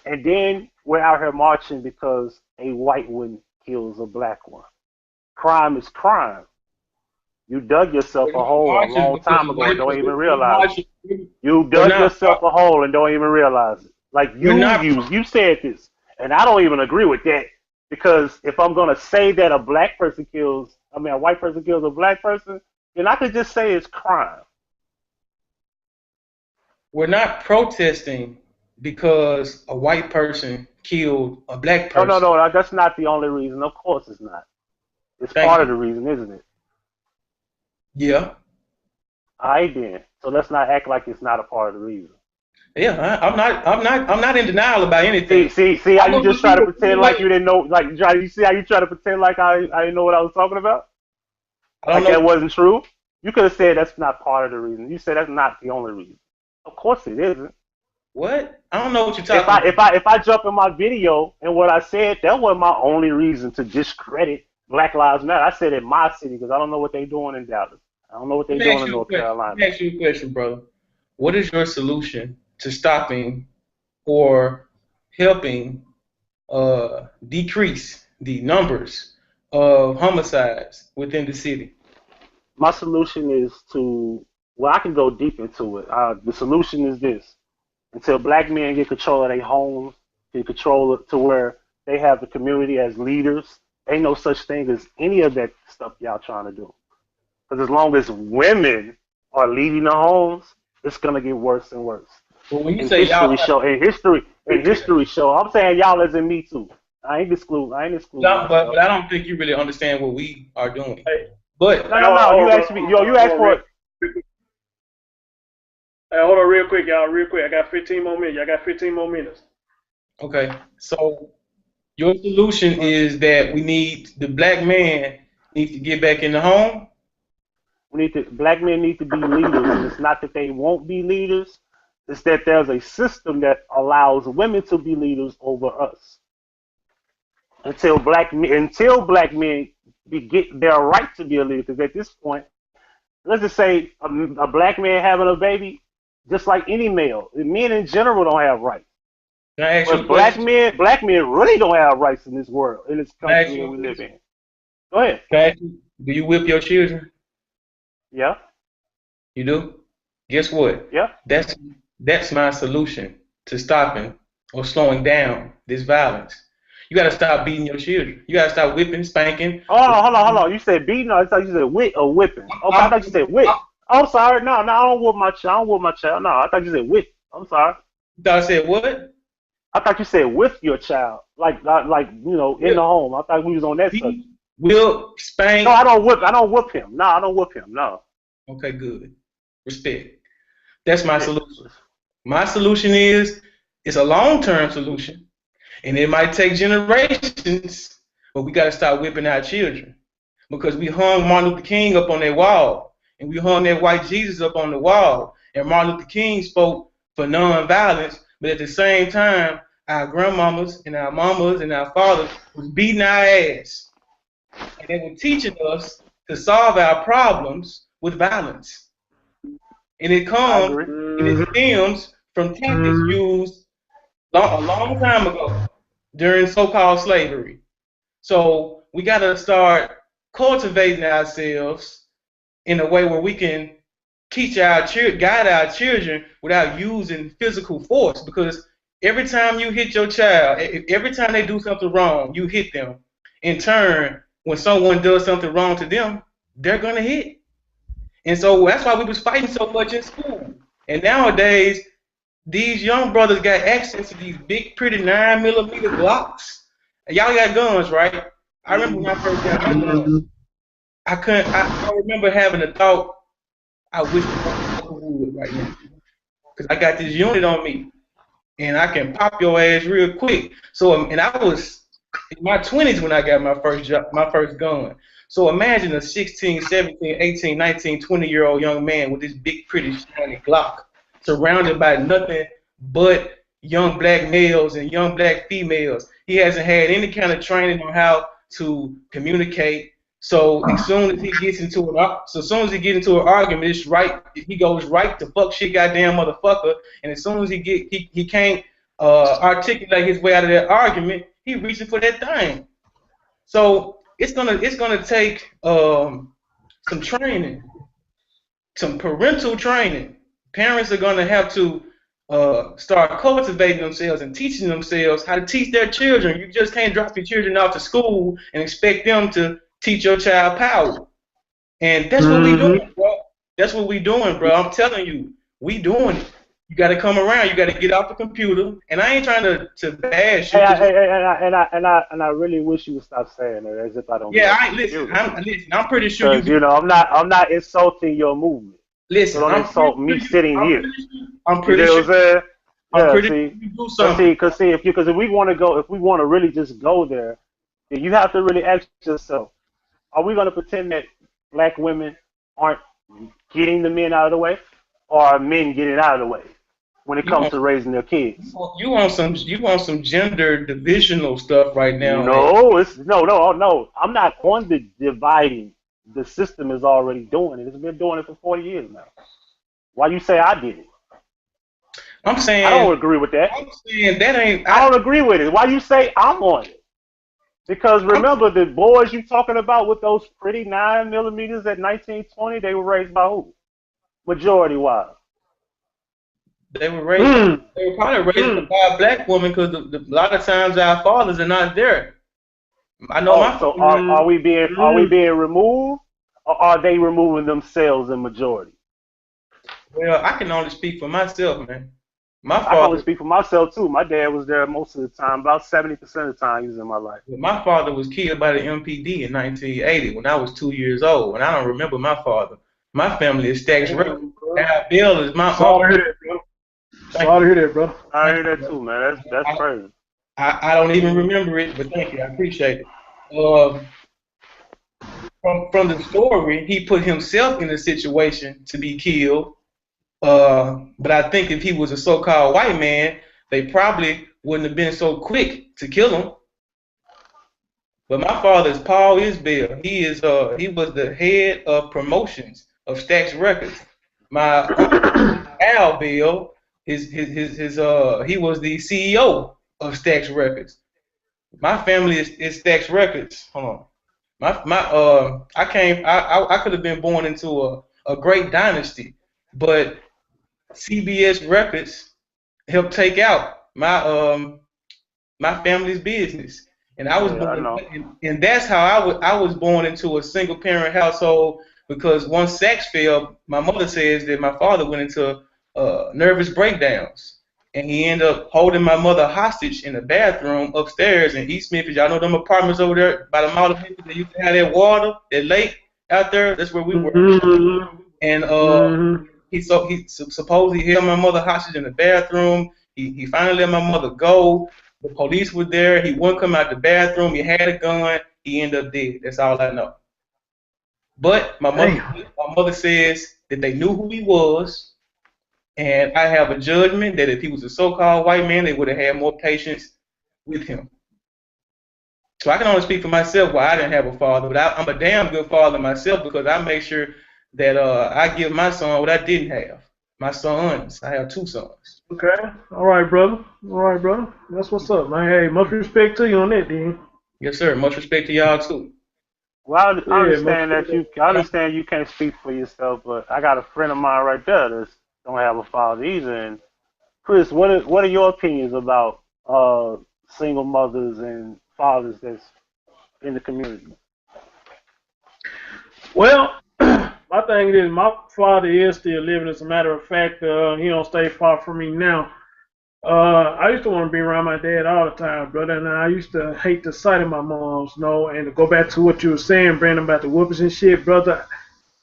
and then we're out here marching because a white one kills a black one. Crime is crime. You dug yourself We're a not hole a marching long because time of ago and white don't people. even We're realize it. marching. You We're dug not. yourself a hole and don't even realize it. Like We're not. you said this, and I don't even agree with that because if I'm gonna say that a white person kills a black person, then I could just say it's crime. We're not protesting because a white person killed a black No, no, person. no, that's not the only reason. Of course, it's not. It's Thank part of you. the reason, isn't it? Yeah. All right, then. So let's not act like it's not a part of the reason. Yeah. I'm not in denial about anything. See how I you want to just see try to what you pretend like like. you didn't know, you see how you try to pretend like I didn't know what I was talking about? I don't Like know that wasn't true? You could have said that's not part of the reason. You said that's not the only reason. Of course it isn't. what. I don't know what you're If talking about. I jump in my video and what I said, that wasn't my only reason to discredit Black Lives Matter. I said in my city because I don't know what they're doing in Dallas. I don't know what Let they're me doing ask in you a North question. Let me Carolina. ask you a question, brother. What is your solution to stopping or helping decrease the numbers of homicides within the city? My solution is to, well, I can go deep into it. The solution is this: until black men get control of their homes, get control to where they have the community as leaders, ain't no such thing as any of that stuff y'all trying to do. Because as long as women are leading the homes, it's gonna get worse and worse. But when you And say y'all, history show. I'm saying y'all as in me too. I ain't excluding myself. but I don't think you really understand what we are doing. Hey, But No, hey, no, hold on, no. hold You on, bro. asked me. Yo, you Hold asked on, for real. it. Hey, hold on, real quick, y'all. Real quick. I got 15 more minutes. Y'all got 15 more minutes. okay, so your solution is that the black man needs to get back in the home. Black men need to be leaders, and it's not that they won't be leaders. It's that there's a system that allows women to be leaders over us. Until black men get their right to be a leader, because at this point, let's just say a black man having a baby, just like any male, men in general don't have rights. Can I ask you a But question? black men really don't have rights in this world, in this Can I ask country you that a we live question? in. Go ahead. Can I ask you, do you whip your children? Yeah, You do? Guess what? yeah. That's that's my solution to stopping or slowing down this violence. You gotta stop beating your children. You gotta stop whipping, spanking. Hold on. You said beating, or I thought you said whip or whipping. Okay, I I'm, thought you said whip. I'm, I'm sorry. No, I don't whoop my child. I don't whoop my child. No, I thought you said whip. I'm sorry. I said what? I thought you said with your child, like in the Whip, home. I thought we was on that subject. beat, whip, No, spank. I don't whip. I don't whip him. No, I don't whip him. No. Okay, good. Respect. That's my Yeah. solution. My solution is it's a long-term solution, and it might take generations, but we gotta stop whipping our children because we hung Martin Luther King up on that wall, and we hung that white Jesus up on the wall, and Martin Luther King spoke for nonviolence, but at the same time, our grandmamas and our mamas and our fathers was beating our ass, and they were teaching us to solve our problems with violence. And it I comes agree. and it stems from tactics used a long time ago during so-called slavery. So we got to start cultivating ourselves in a way where we can guide our children without using physical force. Because every time you hit your child, every time they do something wrong, you hit them. In turn, when someone does something wrong to them, they're gonna hit. And so that's why we was fighting so much in school. And nowadays, these young brothers got access to these big, pretty 9mm Glocks. And y'all got guns, right? I remember when I first got my gun. I couldn't. I remember having a thought. I wish the motherfucker would right now, because I got this unit on me, and I can pop your ass real quick. So, and I was in my 20s when I got my first job, my first gun. So imagine a 16, 17, 18, 19, 20-year-old young man with this big, pretty, shiny Glock, surrounded by nothing but young black males and young black females. He hasn't had any kind of training on how to communicate. So as soon as he gets into an argument, it's right. He goes right to fuck shit, goddamn motherfucker. And as soon as he can't articulate his way out of that argument, he reaching for that thing. So it's gonna take some training, some parental training. Parents are gonna have to start cultivating themselves and teaching themselves how to teach their children. You just can't drop your children off to school and expect them to teach your child power. And that's what we doing, bro. That's what we doing, bro. I'm telling you, we doing it. You got to come around. You got to get off the computer. And I ain't trying to bash you. And I really wish you would stop saying it as if I don't. Yeah, I'm pretty sure you. You know, I'm not insulting your movement. Listen, so don't insult me sitting here. I'm pretty sure. I'm pretty sure you do something. Because if we want to really just go there, then you have to really ask yourself: are we going to pretend that black women aren't getting the men out of the way, or are men getting out of the way when it comes to raising their kids? You want some gender divisional stuff right now? No, no. I'm not on the dividing. The system is already doing it. It's been doing it for 40 years now. Why you say I did it? I'm saying I don't agree with that. I'm saying that ain't. I don't agree with it. Why you say I'm on it? Because remember, the boys you talking about with those pretty 9mm at 1920, they were raised by who? Majority wise. They were raised. They were probably raised by a black woman because a lot of times our fathers are not there. I know. So are we being removed, or are they removing themselves in majority? Well, I can only speak for myself, man. I can only speak for myself too. My dad was there most of the time, about 70% of the time he was in my life. My father was killed by the MPD in 1980 when I was 2 years old, and I don't remember my father. My family is Stacks Records. Al Bill is my uncle. Sorry to hear that, bro. Sorry to hear that, bro. I hear that too, man. That's crazy. I don't even remember it, but thank you. I appreciate it. From the story, he put himself in a situation to be killed. But I think if he was a so-called white man, they probably wouldn't have been so quick to kill him. But my father is Paul Isbell. He was the head of promotions of Stax Records. My uncle Al Bill, he was the CEO of Stax Records. My family is Stax Records. Hold on. I could have been born into a great dynasty, but CBS Records helped take out my family's business, and I was born, and that's how I was born into a single parent household, because once Sachs fell, my mother says that my father went into nervous breakdowns, and he ended up holding my mother hostage in the bathroom upstairs in East Memphis. Y'all know them apartments over there by the Mall of Memphis that used to have that water, that lake out there. That's where we were, and He supposedly held my mother hostage in the bathroom. He finally let my mother go. The police were there. He wouldn't come out the bathroom. He had a gun. He ended up dead. That's all I know. But my mother says that they knew who he was, and I have a judgment that if he was a so-called white man, they would have had more patience with him. So I can only speak for myself why I didn't have a father, but I'm a damn good father myself, because I make sure that I give my son what I didn't have. My sons. I have 2 sons. Okay. All right, brother. That's what's up, man. Hey, much respect to you on that, Dean. Yes, sir. Much respect to y'all too. Well, I understand you can't speak for yourself, but I got a friend of mine right there that don't have a father either. And Chris, what are your opinions about single mothers and fathers that's in the community? Well, my thing is, my father is still living. As a matter of fact, he don't stay far from me now. I used to want to be around my dad all the time, brother, and I used to hate the sight of my mom's, and to go back to what you were saying, Brandon, about the whoopers and shit, brother,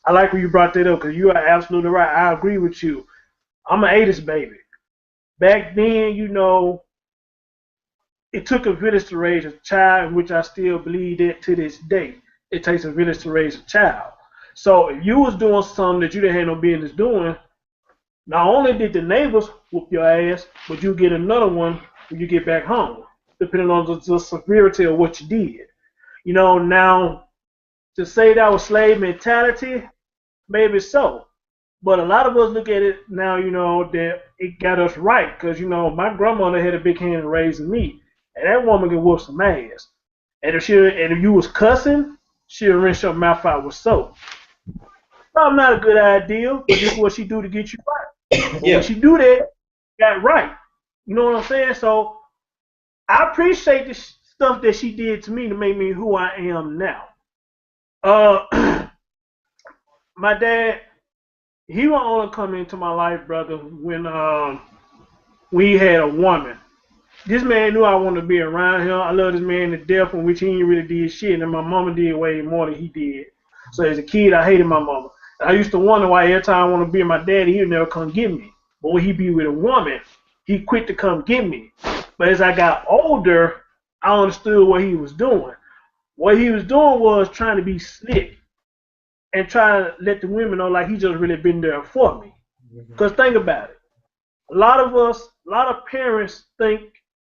I like when you brought that up, because you are absolutely right. I agree with you. I'm an 80s baby. Back then, it took a village to raise a child, which I still believe that to this day. It takes a village to raise a child. So if you was doing something that you didn't have no business doing, not only did the neighbors whoop your ass, but you get another one when you get back home, depending on the severity of what you did. You know, now to say that was slave mentality, maybe so. But a lot of us look at it now, you know, that it got us right. Because, you know, my grandmother had a big hand in raising me. And that woman could whoop some ass. And if you was cussing, she'll rinse your mouth out with soap. Probably not a good idea, but this is what she do to get you right. But when she do that, got right. You know what I'm saying? So I appreciate the stuff that she did to me to make me who I am now. My dad, he will only come into my life, brother, when we had a woman. This man knew I wanted to be around him. I love this man to death, in which he ain't really did shit, and my mama did way more than he did. So as a kid, I hated my mama. I used to wonder why every time I want to be with my daddy, he would never come get me. But when he be with a woman, he quit to come get me. But as I got older, I understood what he was doing. What he was doing was trying to be slick and trying to let the women know like he just really been there for me. Because think about it. A lot of parents think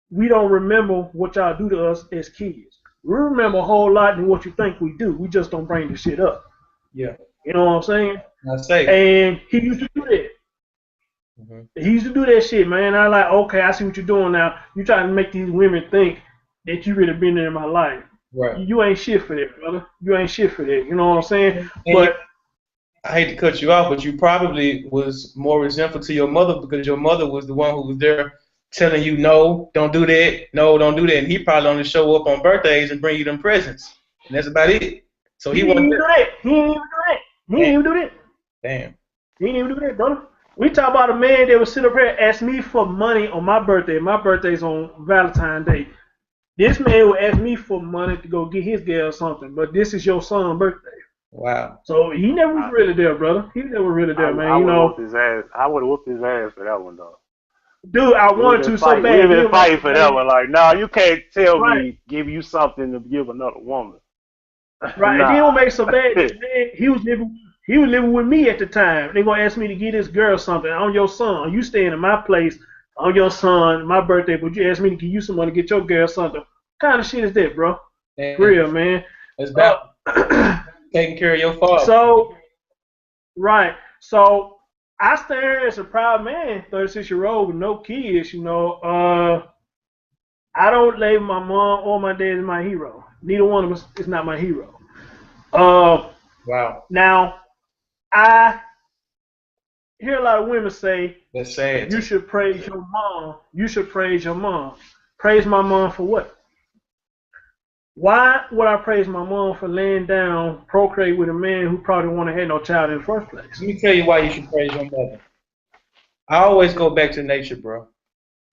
we don't remember what y'all do to us as kids. We remember a whole lot than what you think we do. We just don't bring the shit up. Yeah. You know what I'm saying? I say. And he used to do that. He used to do that shit, man. I like, okay, I see what you're doing now. You trying to make these women think that you really been there in my life. Right. You ain't shit for that, brother. You ain't shit for that. You know what I'm saying? And but I hate to cut you off, but you probably was more resentful to your mother because your mother was the one who was there telling you, no, don't do that, no, don't do that. And he probably only show up on birthdays and bring you them presents. And that's about it. So he didn't wasn't even do that. He didn't even do that. He didn't even do that. Damn. He didn't even do that, brother. We talk about a man that would sit up here and ask me for money on my birthday. My birthday's on Valentine's Day. This man would ask me for money to go get his girl something, but this is your son's birthday. Wow. So he never was really there, brother. He never really there, man. I you know. I would have whooped his ass for that one, though. Dude, I wanted to so bad. We've been fighting for that one. Like, no, you can't tell me, give you something to give another woman. Right. Nah. It didn't make so bad. Man, he was living with me at the time. They gonna ask me to get this girl something. I'm your son. You staying in my place. I'm your son. My birthday, but you asked me to give you some money to get your girl something. What kind of shit is that, bro? Real, man. It's about taking care of your father. So, right. So I stand here as a proud man, 36-year-old with no kids. You know, I don't label my mom or my dad as my hero. Neither one of us is not my hero. Wow. Now, I hear a lot of women say, that's sad. You should praise your mom. You should praise your mom. Praise my mom for what? Why would I praise my mom for laying down, procreate with a man who probably wouldn't have had no child in the first place? Let me tell you why you should praise your mother. I always go back to nature, bro.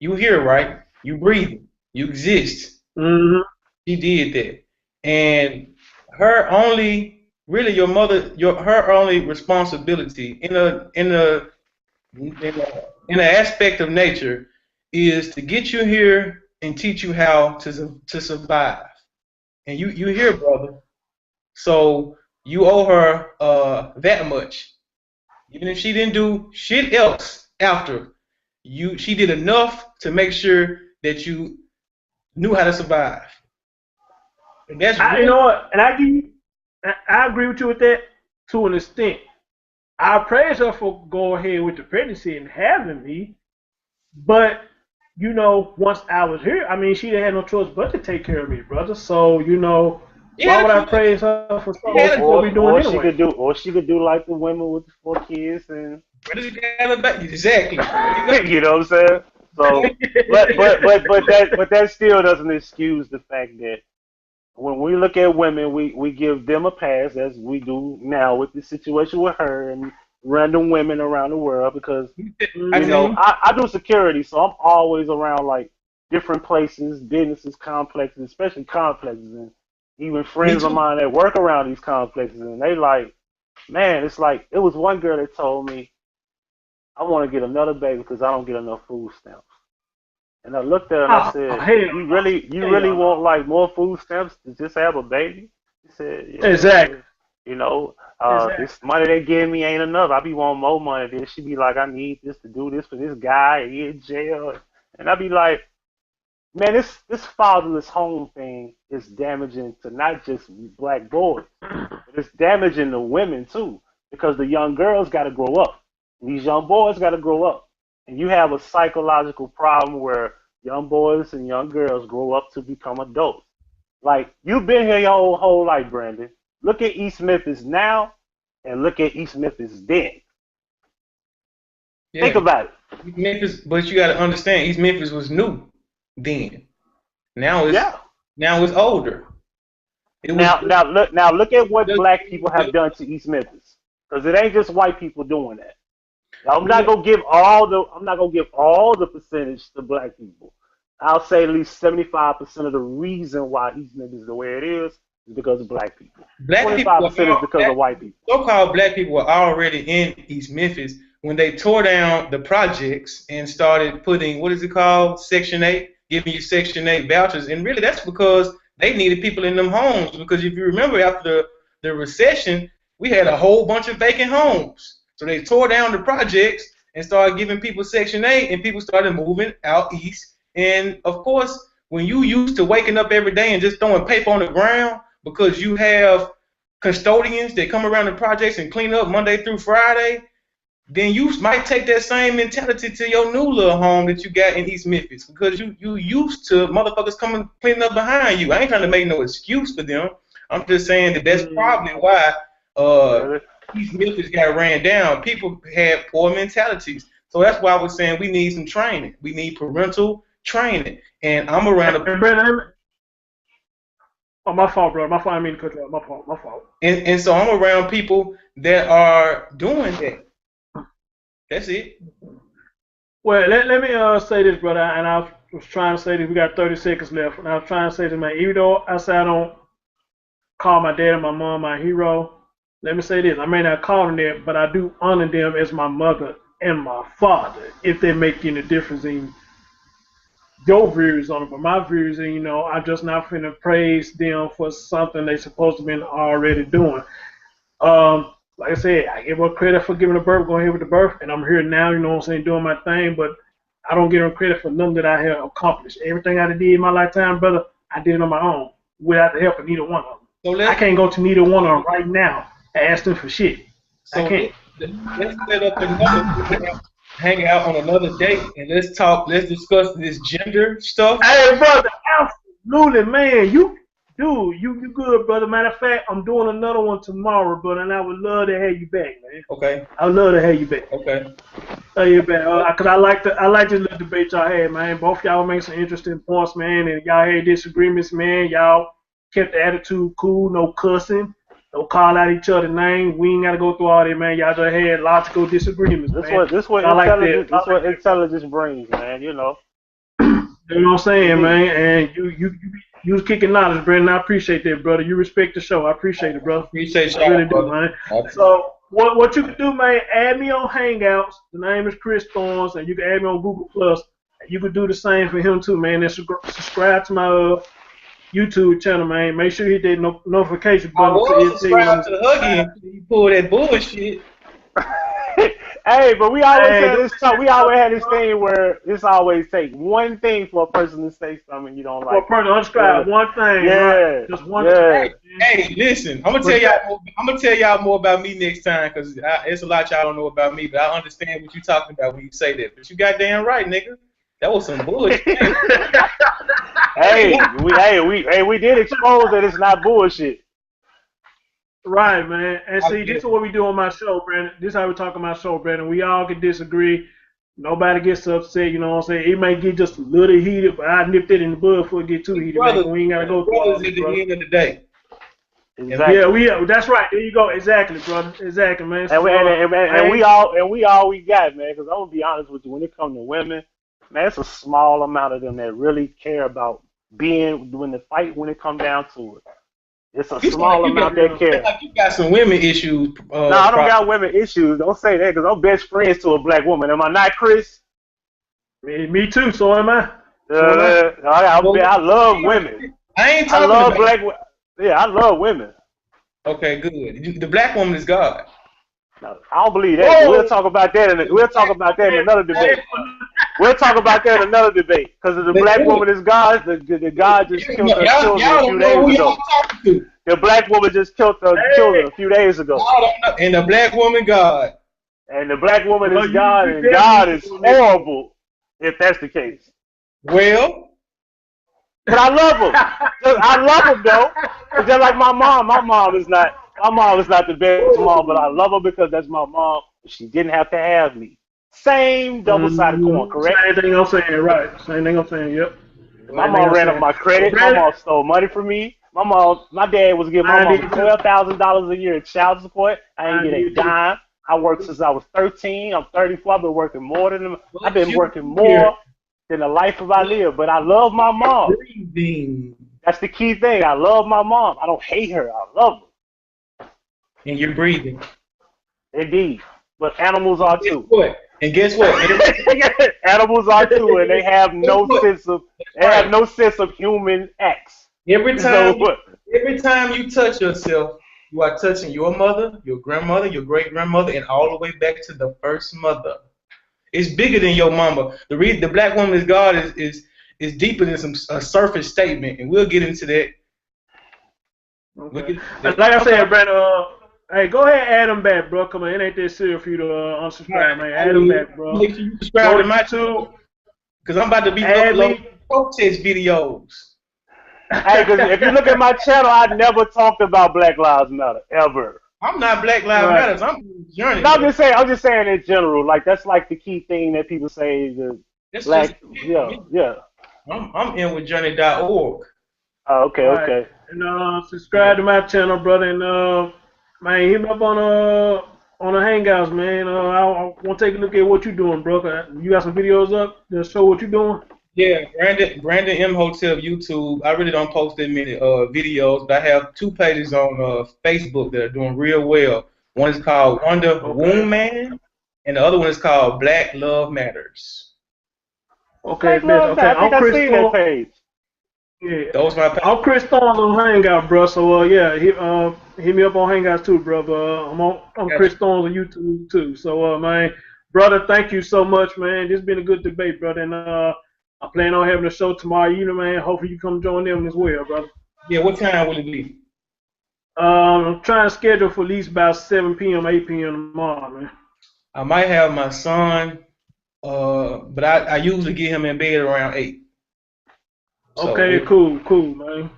You here, right? You breathing. You exist. Mm-hmm. She did that. And her only, really your mother, her only responsibility in an aspect of nature is to get you here and teach you how to survive. And you here, brother. So you owe her that much. Even if she didn't do shit else after, she did enough to make sure that you knew how to survive. And that's you know what? And I agree with you with that to an extent. I praise her for going ahead with the pregnancy and having me, but you know, once I was here, I mean, she didn't have no choice but to take care of me, brother. So, you know, why would I praise her for something what we doing anyway? She could do like the women with the 4 kids and. Exactly. You know what I'm saying? So, but that still doesn't excuse the fact that when we look at women, we give them a pass as we do now with the situation with her and random women around the world because you know I do security, so I'm always around like different places, businesses, complexes, especially complexes, and even friends of mine that work around these complexes, and they like, man, it's like it was one girl that told me I want to get another baby because I don't get enough food stamps. And I looked at her and I Oh, said, hell you really no. want like more food stamps to just have a baby? She said, yeah. Exactly. You know, Exactly. this money they give me ain't enough. I be wanting more money. Then she be like, I need this to do this for this guy. And he in jail. And I be like, man, this fatherless home thing is damaging to not just black boys, but it's damaging to women too, because the young girls got to grow up. These young boys got to grow up, and you have a psychological problem where young boys and young girls grow up to become adults. Like you've been here your whole life, Brandon. Look at East Memphis now, and look at East Memphis then. Think Yeah, about it. Memphis, but you got to understand, East Memphis was new then. Now it's Yeah. now it's older. It was Now look at what just, black people have done to East Memphis, because it ain't just white people doing that. I'm not yeah, gonna give all the percentage to black people. I'll say at least 75% of the reason why East Memphis is the way it is because of black people. black people 25% is because of white people. so-called black people were already in East Memphis when they tore down the projects and started putting, what is it called, Section 8, giving you Section 8 vouchers. And really that's because they needed people in them homes, because if you remember after the recession, we had a whole bunch of vacant homes. So they tore down the projects and started giving people Section 8, and people started moving out east. And of course, when you used to waking up every day and just throwing paper on the ground because you have custodians that come around the projects and clean up Monday through Friday, then you might take that same mentality to your new little home that you got in East Memphis, because you used to motherfuckers coming cleaning up behind you. I ain't trying to make no excuse for them. I'm just saying that that's probably why Really? East Memphis got ran down. People had poor mentalities. So that's why I was saying we need some training. We need parental training. And I'm around And Brandon, oh, my fault, bro. My fault. I mean to cut you off. My fault. My fault. and so I'm around people that are doing that. That's it. Well, let me say this, brother. And I was trying to say this. We got 30 seconds left. And I was trying to say this, man. Even though I say I don't call my dad and my mom my hero, let me say this. I may not call them that, but I do honor them as my mother and my father, if they make any difference in your views on it. But my views, and I'm just not finna praise them for something they supposed to been already doing. Like I said, I give her credit for giving the birth, going here with the birth, and I'm here now, what I'm saying, doing my thing, but I don't give them credit for nothing that I have accomplished. Everything I did in my lifetime, brother, I did it on my own, without the help of neither one of them. So I can't go to neither one of them right now and ask them for shit. I can't. let's set up another hang out on another date and let's discuss this gender stuff. Hey, brother, absolutely, man. You good, brother. Matter of fact, I'm doing another one tomorrow, brother, and I would love to have you back, man. Okay. I would love to have you back. Okay. Have you back, cause I like this little debate y'all had, man. Both y'all make some interesting points, man, and y'all had disagreements, man. Y'all kept the attitude cool, no cussing, no call out each other's name. We ain't gotta go through all that, man. Y'all just had logical disagreements, man. This what intelligence brings, man. You know what I'm saying, man? And you was kicking knowledge, Brandon. I appreciate that, brother. You respect the show. I appreciate it, brother. Appreciate I really do, brother. man. So what you can do, man, add me on Hangouts. The name is Chris Thorns, and you can add me on Google Plus. You could do the same for him too, man. And subscribe to my YouTube channel, man. Make sure you hit that notification button. I was subscribed to Huggie until you pull that bullshit. Hey, but we always had this talk. We always had this thing where this always take one thing for a person to say something you don't like. For a person to unsubscribe, one thing. Yeah. Right? Just one thing. Hey, listen. I'm gonna tell y'all more about me next time, because it's a lot y'all don't know about me, but I understand what you're talking about when you say that. But you goddamn right, nigga. That was some bullshit. we did expose that it's not bullshit. Right, man. And see, this is what we do on my show, Brandon. This is how we talk on my show, Brandon. We all can disagree. Nobody gets upset, you know what I'm saying? It may get just a little heated, but I nipped it in the bud before it get too heated, man. We ain't got to go through all this, at the end of the day. Exactly. Yeah, that's right. There you go. Exactly, brother. Exactly, man. And we all we got, man, because I'm going to be honest with you, when it comes to women, man, it's a small amount of them that really care about doing the fight when it comes down to it. It's a small amount that care. Like you got some women issues. No, I don't got women issues. Don't say that, because I'm best friends to a black woman. Am I not, Chris? Me too. So am I. I love women. I ain't I talking love about. black. Yeah, I love women. Okay, good. The black woman is God. No, I don't believe that. Whoa. We'll talk about that. We'll talk about that in another debate. We'll talk about that in another debate. Because the black woman is God. The God just killed her children a few days ago. The black woman just killed her children a few days ago. And the black woman God. And the black woman is God, and God is horrible if that's the case. Well, but I love him. I love him though. It's just like my mom. My mom is not the best mom, but I love her because that's my mom. She didn't have to have me. Same double-sided coin, correct? Same thing I'm saying, right? Same thing I'm saying. Yep. My mom ran up my credit. My mom stole money from me. My dad was giving my mom $12,000 a year in child support. I didn't get a dime. I worked since I was 13. I'm 34. I've been working more than them. I've been working more than the life of I live. But I love my mom. That's the key thing. I love my mom. I don't hate her. I love her. And you're breathing. Indeed. But animals are too. And guess what? Animals are too, and they have no sense of human acts. Every time you touch yourself, you are touching your mother, your grandmother, your great grandmother, and all the way back to the first mother. It's bigger than your mama. The black woman is God is deeper than a surface statement, and we'll get into that. Okay. Like I said, Brandon, hey, go ahead and add them back, bro. Come on, it ain't that serious for you to unsubscribe, man. Add them back, bro. Make sure you subscribe to my too, because I'm about to be uploading protest videos. Hey, because if you look at my channel, I never talked about Black Lives Matter ever. I'm not Black Lives Matter. I'm journey. No, I'm just saying in general. Like that's like the key thing that people say. I'm in with journey.org. Oh, okay, okay. And subscribe to my channel, brother. And man, hit me up on the Hangouts, man. I want to take a look at what you're doing, bro. You got some videos up? Just show what you're doing. Yeah, Brandon M Hotel YouTube. I really don't post that many videos, but I have 2 pages on Facebook that are doing real well. One is called Wonder Woman, and the other one is called Black Love Matters. Okay, I'm Chris Thorne. Yeah, those my pages. I'm Chris Thorne on Hangout, bro. So yeah, hit me up on Hangouts too, brother. I'm Chris Thorne on YouTube too. So man, brother, thank you so much, man. This has been a good debate, brother. And I plan on having a show tomorrow evening, man. Hopefully you come join them as well, brother. Yeah, what time will it be? I'm trying to schedule for at least about 7 p.m., 8 p.m. tomorrow, man. I might have my son, but I usually get him in bed around 8. So, okay, cool, man.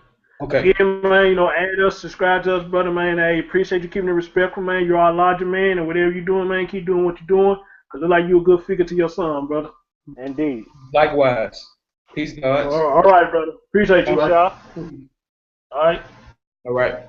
Okay. Yeah, man, add us, subscribe to us, brother, man. I appreciate you keeping it respectful, man. You're our larger man, and whatever you're doing, man, keep doing what you're doing, because it's like you're a good figure to your son, brother. Indeed. Likewise. Peace, God. All right, brother. Appreciate you, y'all. All right. All right.